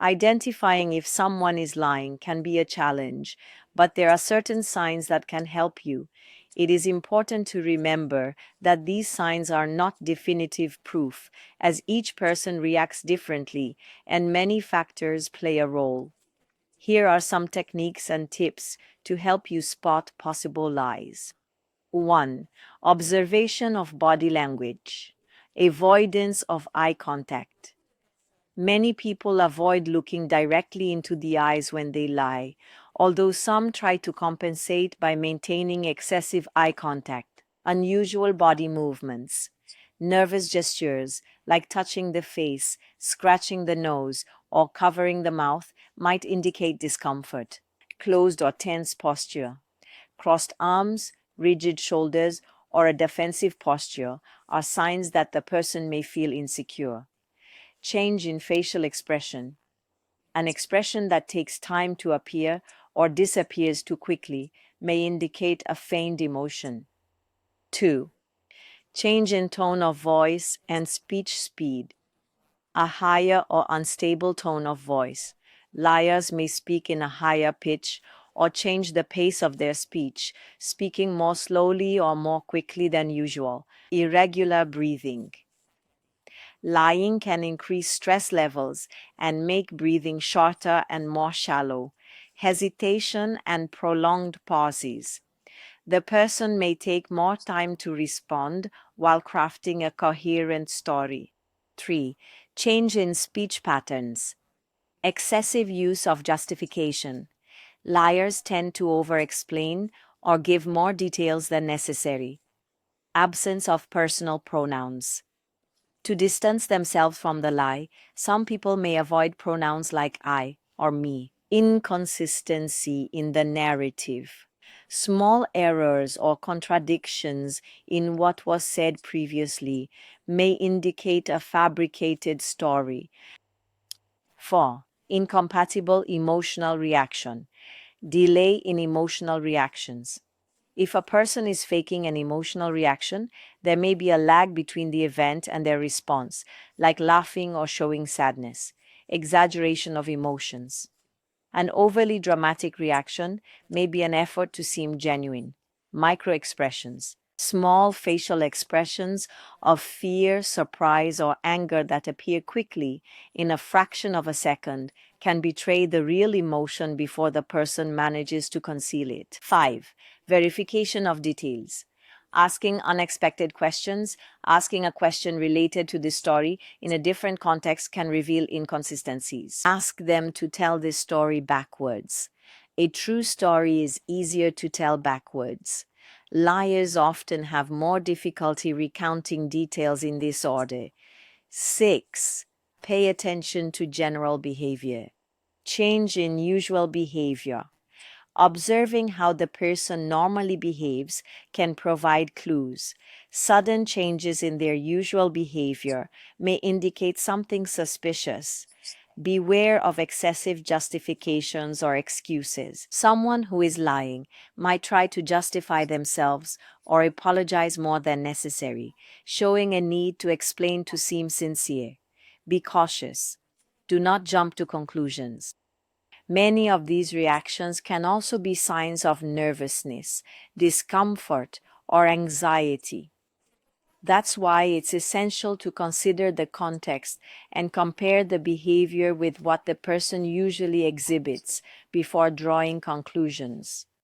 Identifying if someone is lying can be a challenge, but there are certain signs that can help you. It is important to remember that these signs are not definitive proof, as each person reacts differently and many factors play a role. Here are some techniques and tips to help you spot possible lies. 1. Observation of body language. Avoidance of eye contact. Many people avoid looking directly into the eyes when they lie, although some try to compensate by maintaining excessive eye contact. Unusual body movements. Nervous gestures, like touching the face, scratching the nose, or covering the mouth, might indicate discomfort. Closed or tense posture. Crossed arms, rigid shoulders, or a defensive posture are signs that the person may feel insecure. Change in facial expression. An expression that takes time to appear or disappears too quickly may indicate a feigned emotion. 2. Change in tone of voice and speech speed. A higher or unstable tone of voice. Liars may speak in a higher pitch or change the pace of their speech, speaking more slowly or more quickly than usual. Irregular breathing. Lying can increase stress levels and make breathing shorter and more shallow. Hesitation and prolonged pauses. The person may take more time to respond while crafting a coherent story. 3. Change in speech patterns. Excessive use of justification. Liars tend to over-explain or give more details than necessary. Absence of personal pronouns. To distance themselves from the lie, some people may avoid pronouns like I or me. Inconsistency in the narrative. Small errors or contradictions in what was said previously may indicate a fabricated story. 4. Incompatible emotional reaction. Delay in emotional reactions. If a person is faking an emotional reaction, there may be a lag between the event and their response, like laughing or showing sadness. Exaggeration of emotions. An overly dramatic reaction may be an effort to seem genuine. Microexpressions. Small facial expressions of fear, surprise, or anger that appear quickly in a fraction of a second can betray the real emotion before the person manages to conceal it. 5. Verification of details. Asking unexpected questions. Asking a question related to this story in a different context can reveal inconsistencies. Ask them to tell this story backwards. A true story is easier to tell backwards. Liars often have more difficulty recounting details in this order. 6. Pay attention to general behavior. Change in usual behavior. Observing how the person normally behaves can provide clues. Sudden changes in their usual behavior may indicate something suspicious. Beware of excessive justifications or excuses. Someone who is lying might try to justify themselves or apologize more than necessary, showing a need to explain to seem sincere. Be cautious. Do not jump to conclusions. Many of these reactions can also be signs of nervousness, discomfort, or anxiety. That's why it's essential to consider the context and compare the behavior with what the person usually exhibits before drawing conclusions.